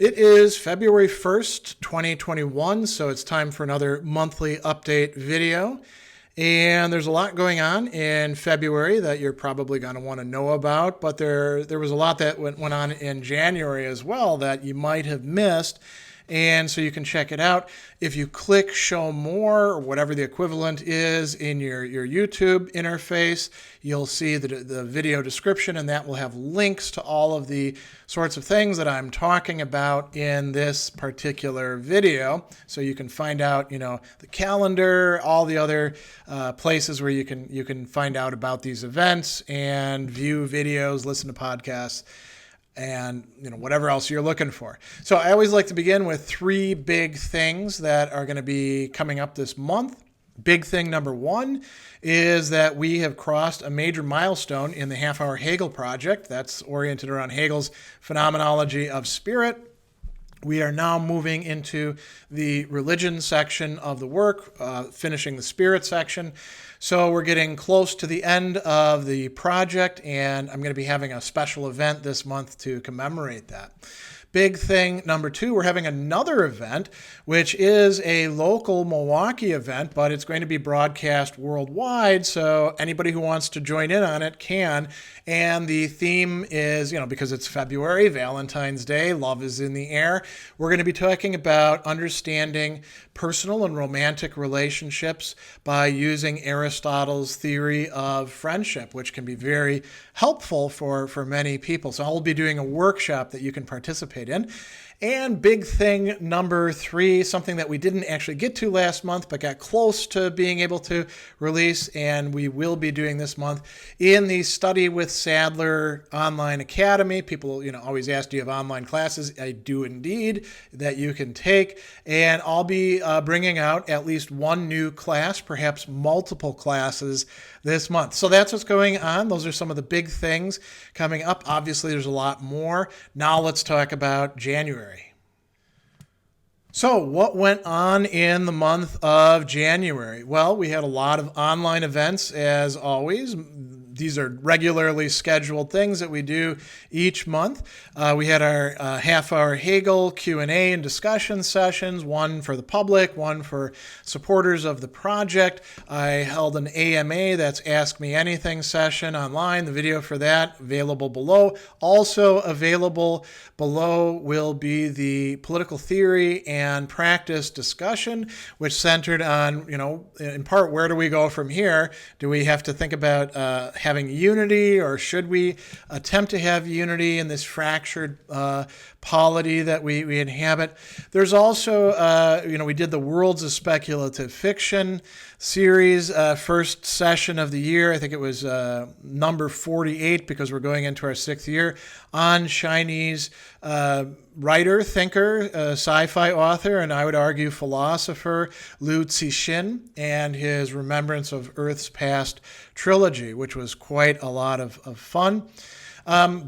It is February 1st, 2021, so it's time for another monthly update video. And there's a lot going on in February that you're probably going to want to know about, but there was a lot that went on in January as well that you might have missed. And so you can check it out. If you click show more, or whatever the equivalent is in your YouTube interface, you'll see the video description, and that will have links to all of the sorts of things that I'm talking about in this particular video. So you can find out, the calendar, all the other places where you can find out about these events and view videos, listen to podcasts, and whatever else you're looking for. So I always like to begin with three big things that are going to be coming up this month. Big thing number one is that we have crossed a major milestone in the half-hour Hegel project. That's oriented around Hegel's phenomenology of spirit. We are now moving into the religion section of the work, finishing the spirit section. So we're getting close to the end of the project, and I'm going to be having a special event this month to commemorate that. Big thing number two, we're having another event, which is a local Milwaukee event, but it's going to be broadcast worldwide, so anybody who wants to join in on it can. And the theme is, because it's February, Valentine's Day, love is in the air, we're going to be talking about understanding personal and romantic relationships by using Aristotle's theory of friendship, which can be very helpful for many people. So I'll be doing a workshop that you can participate in. And big thing number three, something that we didn't actually get to last month, but got close to being able to release, and we will be doing this month in the Study with Sadler Online Academy. People, always ask, do you have online classes? I do indeed, that you can take. And I'll be bringing out at least one new class, perhaps multiple classes this month. So that's what's going on. Those are some of the big things coming up. Obviously, there's a lot more. Now let's talk about January. So what went on in the month of January? Well, we had a lot of online events, as always. These are regularly scheduled things that we do each month. We had our half-hour Hegel Q&A and discussion sessions, one for the public, one for supporters of the project. I held an AMA, that's Ask Me Anything session online. The video for that available below. Also available below will be the political theory and practice discussion, which centered on, in part, where do we go from here? Do we have to think about having unity, or should we attempt to have unity in this fractured polity that we inhabit? There's also, we did the Worlds of Speculative Fiction series, first session of the year. I think it was number 48, because we're going into our 6th year, on Chinese writer, thinker, sci-fi author, and I would argue philosopher Liu Cixin, and his Remembrance of Earth's Past trilogy, which was quite a lot of fun.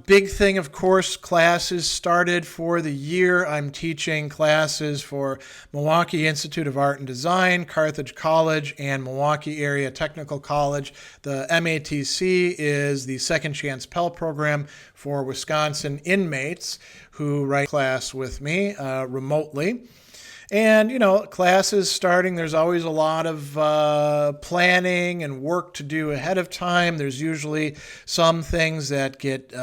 Big thing, of course, classes started for the year. I'm teaching classes for Milwaukee Institute of Art and Design, Carthage College, and Milwaukee Area Technical College. The MATC is the Second Chance Pell Program for Wisconsin inmates who write class with me remotely. And, classes starting, there's always a lot of planning and work to do ahead of time. There's usually some things that get,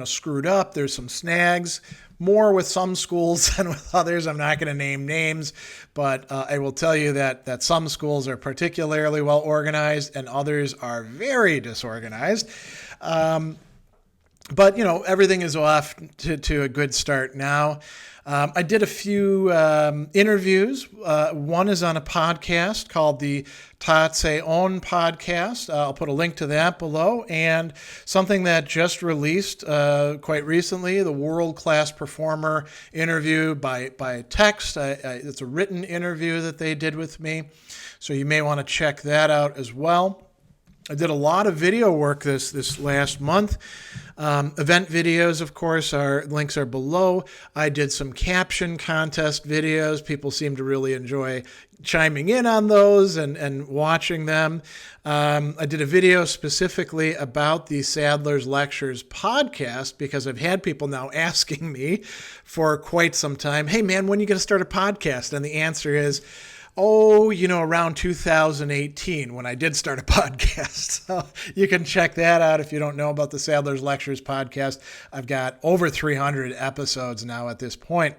screwed up. There's some snags, more with some schools than with others. I'm not going to name names, but I will tell you that some schools are particularly well organized and others are very disorganized. But, everything is off to a good start now. I did a few interviews. One is on a podcast called the Tatse On podcast. I'll put a link to that below. And something that just released quite recently, the World Class Performer interview by text. It's a written interview that they did with me. So you may want to check that out as well. I did a lot of video work this last month. Event videos, of course, links are below. I did some caption contest videos. People seem to really enjoy chiming in on those and watching them. I did a video specifically about the Sadler's Lectures podcast because I've had people now asking me for quite some time, hey man, when are you going to start a podcast? And the answer is, around 2018 when I did start a podcast. So you can check that out if you don't know about the Sadler's Lectures podcast. I've got over 300 episodes now at this point.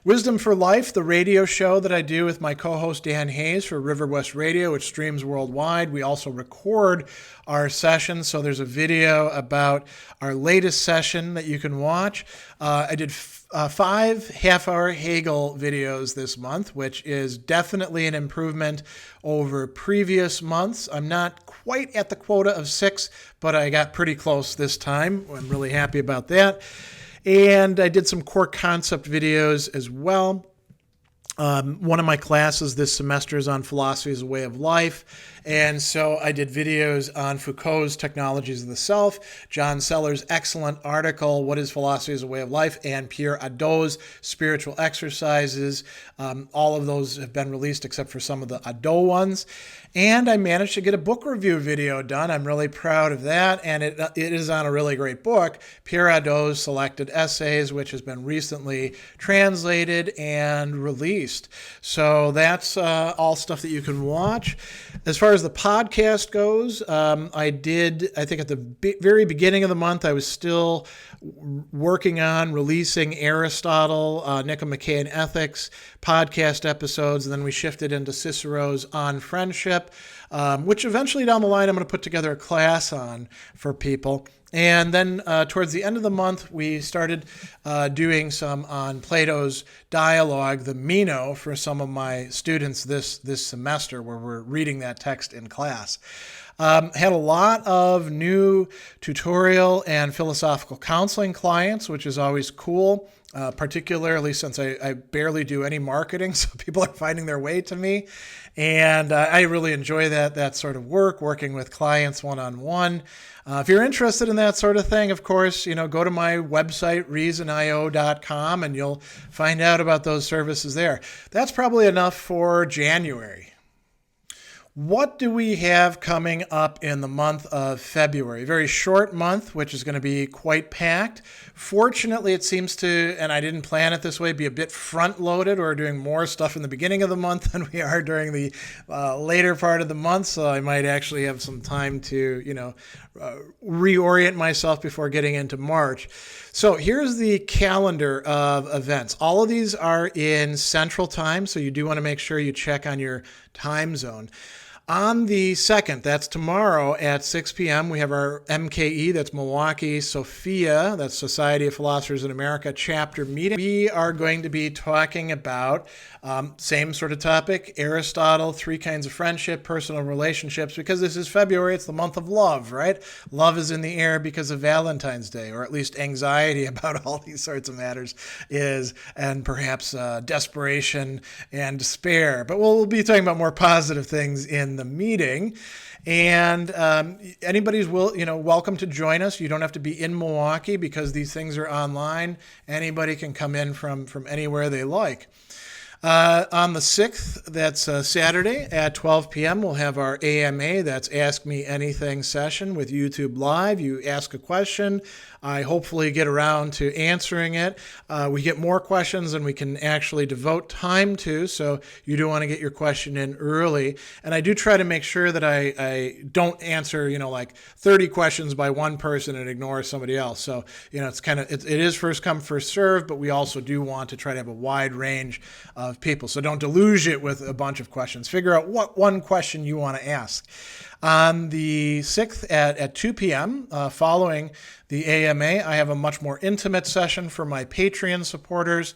Wisdom for Life, the radio show that I do with my co-host Dan Hayes for River West Radio, which streams worldwide. We also record our sessions, so there's a video about our latest session that you can watch. I did 5 half-hour Hegel videos this month, which is definitely an improvement over previous months. I'm not quite at the quota of 6, but I got pretty close this time. I'm really happy about that. And I did some core concept videos as well. One of my classes this semester is on philosophy as a way of life. And so I did videos on Foucault's Technologies of the Self, John Seller's excellent article, What is Philosophy as a Way of Life, and Pierre Hadot's Spiritual Exercises. All of those have been released except for some of the Hadot ones. And I managed to get a book review video done. I'm really proud of that. And it is on a really great book, Pierre Hadot's Selected Essays, which has been recently translated and released. So that's all stuff that you can watch. As far as the podcast goes, I think at the very beginning of the month, I was still working on releasing Aristotle, Nicomachean and Ethics podcast episodes, and then we shifted into Cicero's On Friendship, which eventually down the line I'm going to put together a class on for people. And then towards the end of the month, we started doing some on Plato's dialogue, the Meno, for some of my students this semester, where we're reading that text in class. Had a lot of new tutorial and philosophical counseling clients, which is always cool, particularly since I barely do any marketing, so people are finding their way to me. And I really enjoy that sort of work, working with clients one-on-one. If you're interested in that sort of thing, of course, go to my website, reasonio.com, and you'll find out about those services there. That's probably enough for January. What do we have coming up in the month of February? A very short month, which is going to be quite packed. Fortunately, it seems to, and I didn't plan it this way, be a bit front-loaded. We're doing more stuff in the beginning of the month than we are during the later part of the month, so I might actually have some time to, reorient myself before getting into March. So here's the calendar of events. All of these are in Central Time, so you do want to make sure you check on your time zone. On the 2nd, that's tomorrow at 6 p.m., we have our MKE, that's Milwaukee Sophia, that's Society of Philosophers in America chapter meeting. We are going to be talking about same sort of topic, Aristotle, 3 kinds of friendship, personal relationships, because this is February, it's the month of love, right? Love is in the air because of Valentine's Day, or at least anxiety about all these sorts of matters is, and perhaps desperation and despair. But we'll be talking about more positive things in the meeting. And anybody's welcome to join us. You don't have to be in Milwaukee because these things are online. Anybody can come in from anywhere they like. On the 6th, that's Saturday at 12 p.m., we'll have our AMA, that's Ask Me Anything session with YouTube Live. You ask a question. I hopefully get around to answering it. We get more questions than we can actually devote time to, so you do want to get your question in early. And I do try to make sure that I don't answer, like 30 questions by one person and ignore somebody else. So, it is first come, first serve, but we also do want to try to have a wide range of people. So don't deluge it with a bunch of questions. Figure out what one question you want to ask. On the 6th at 2 p.m., following the AMA, I have a much more intimate session for my Patreon supporters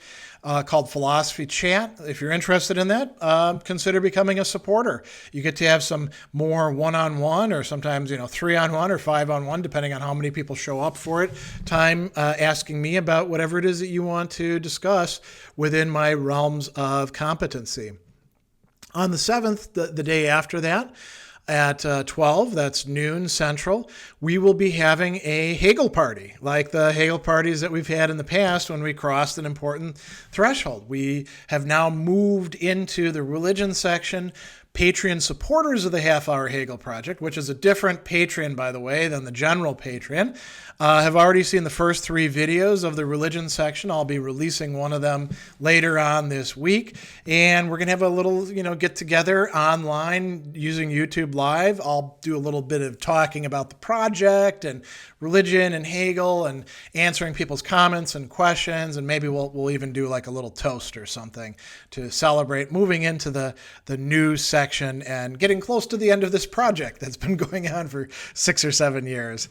called Philosophy Chat. If you're interested in that, consider becoming a supporter. You get to have some more one-on-one, or sometimes 3-on-1 or 5-on-1, depending on how many people show up for it, time asking me about whatever it is that you want to discuss within my realms of competency. On the 7th, the day after that, at 12, that's noon Central, we will be having a Hegel party, like the Hegel parties that we've had in the past when we crossed an important threshold. We have now moved into the religion section. Patreon supporters of the Half Hour Hegel Project, which is a different Patreon, by the way, than the general Patreon, have already seen the first 3 videos of the religion section. I'll be releasing one of them later on this week. And we're going to have a little, get together online using YouTube Live. I'll do a little bit of talking about the project and religion and Hegel and answering people's comments and questions. And maybe we'll even do like a little toast or something to celebrate moving into the new section and getting close to the end of this project that's been going on for 6 or 7 years.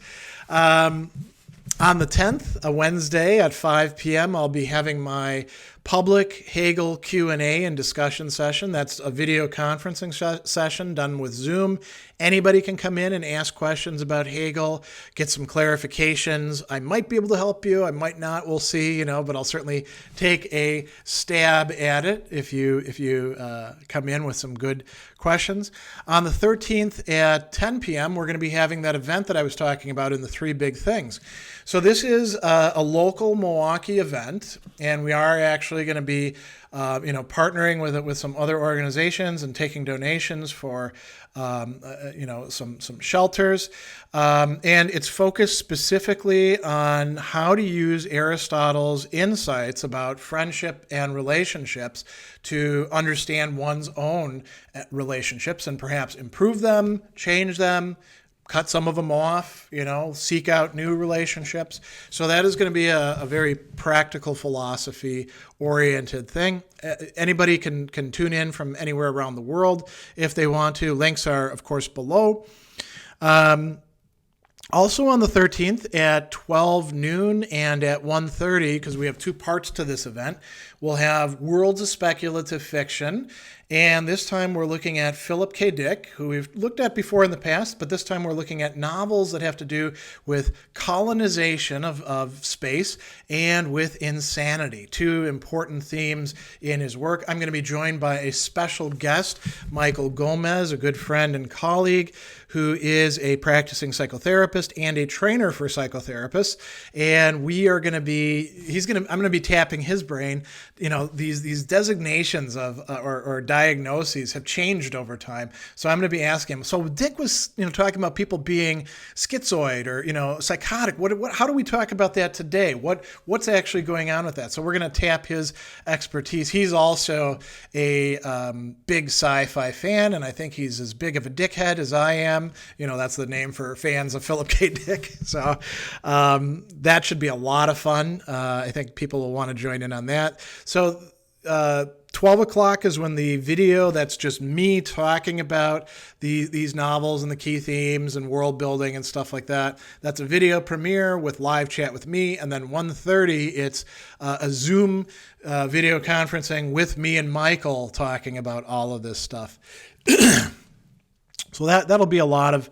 On the 10th, a Wednesday at 5 p.m., I'll be having my public Hegel Q&A and discussion session. That's a video conferencing session done with Zoom. Anybody can come in and ask questions about Hegel, get some clarifications. I might be able to help you. I might not. We'll see, but I'll certainly take a stab at it if you come in with some good questions. On the 13th at 10 p.m., we're going to be having that event that I was talking about in the 3 big things. So this is a local Milwaukee event, and we are actually going to be partnering with some other organizations and taking donations for some shelters, and it's focused specifically on how to use Aristotle's insights about friendship and relationships to understand one's own relationships and perhaps improve them, change them, cut some of them off, seek out new relationships. So that is going to be a very practical philosophy-oriented thing. Anybody can tune in from anywhere around the world if they want to. Links are, of course, below. Also on the 13th at 12 noon and at 1:30, because we have 2 parts to this event, we'll have Worlds of Speculative Fiction. And this time we're looking at Philip K. Dick, who we've looked at before in the past, but this time we're looking at novels that have to do with colonization of space and with insanity, 2 important themes in his work. I'm going to be joined by a special guest, Michael Gomez, a good friend and colleague, who is a practicing psychotherapist and a trainer for psychotherapists. And we are going to be, I'm going to be tapping his brain. These designations of or diagnoses have changed over time. So I'm going to be asking him. So Dick was, talking about people being schizoid or, psychotic. How do we talk about that today? What's actually going on with that? So we're going to tap his expertise. He's also a big sci-fi fan, and I think he's as big of a dickhead as I am. That's the name for fans of Philip K. Dick. So that should be a lot of fun. I think people will want to join in on that. So 12 o'clock is when the video that's just me talking about these novels and the key themes and world building and stuff like that. That's a video premiere with live chat with me. And then 1:30, it's a Zoom video conferencing with me and Michael talking about all of this stuff. So that'll be a lot of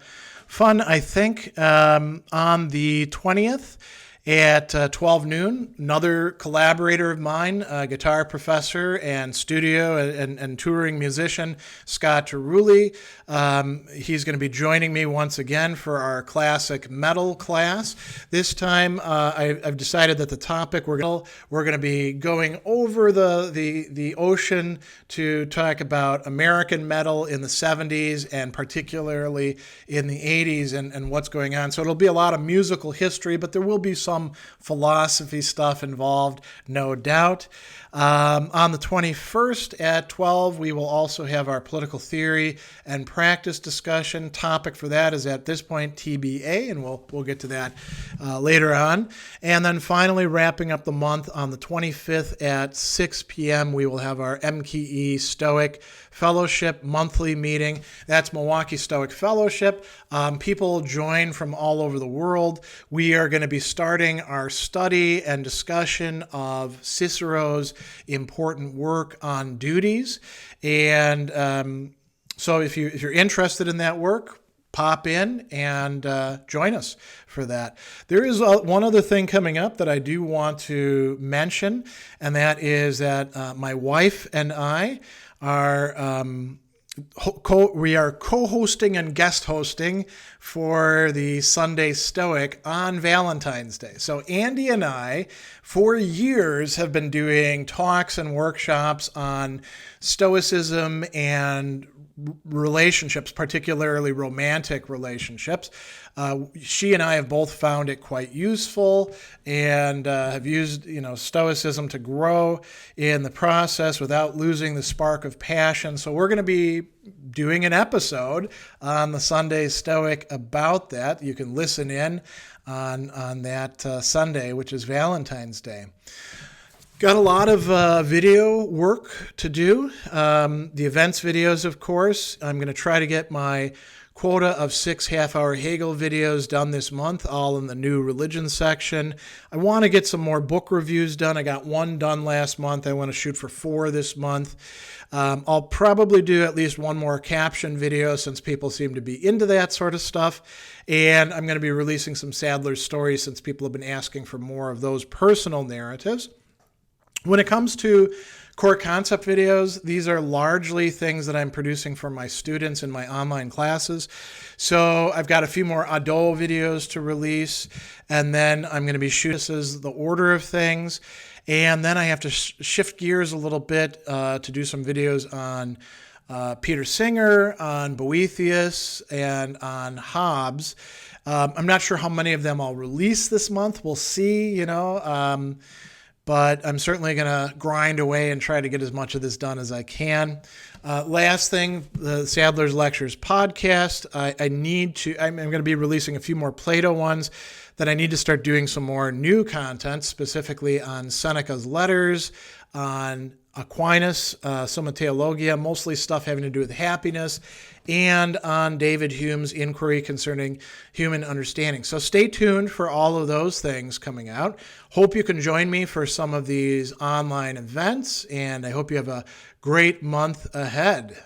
fun, I think. On the 20th, at 12 noon, another collaborator of mine, a guitar professor and studio and touring musician, Scott Terulli. He's going to be joining me once again for our classic metal class. This time, I've decided that the topic we're going to be going over the ocean to talk about American metal in the 70s and particularly in the 80s and what's going on. So it'll be a lot of musical history, but there will be some philosophy stuff involved, no doubt. On the 21st at 12, we will also have our political theory and practice discussion. Topic for that is at this point TBA, and we'll get to that later on. And then finally, wrapping up the month on the 25th at 6 p.m., we will have our MKE Stoic Fellowship monthly meeting. That's Milwaukee Stoic Fellowship. People join from all over the world. We are going to be starting our study and discussion of Cicero's important work on duties. And so if you're interested in that work, pop in and join us for that. There is one other thing coming up that I do want to mention, and that is that my wife and I are we are co-hosting and guest hosting for the Sunday Stoic on Valentine's Day. So Andy and I, for years, have been doing talks and workshops on Stoicism and relationships, particularly romantic relationships. She and I have both found it quite useful and have used, Stoicism to grow in the process without losing the spark of passion. So we're going to be doing an episode on the Sunday Stoic about that. You can listen in on that Sunday, which is Valentine's Day. Got a lot of video work to do. The events videos, of course. I'm going to try to get my quota of 6 half-hour Hegel videos done this month, all in the new religion section. I want to get some more book reviews done. I got 1 done last month. I want to shoot for 4 this month. I'll probably do at least 1 more caption video since people seem to be into that sort of stuff. And I'm going to be releasing some Sadler stories since people have been asking for more of those personal narratives. When it comes to core concept videos, these are largely things that I'm producing for my students in my online classes. So I've got a few more Ado videos to release, and then I'm going to be shooting this as the order of things. And then I have to shift gears a little bit to do some videos on Peter Singer, on Boethius, and on Hobbes. I'm not sure how many of them I'll release this month. We'll see, but I'm certainly going to grind away and try to get as much of this done as I can. Last thing, the Sadler's Lectures podcast. I'm going to be releasing a few more Plato ones that I need to start doing some more new content, specifically on Seneca's letters, on Aquinas, Summa Theologia, mostly stuff having to do with happiness, and on David Hume's inquiry concerning human understanding. So stay tuned for all of those things coming out. Hope you can join me for some of these online events, and I hope you have a great month ahead.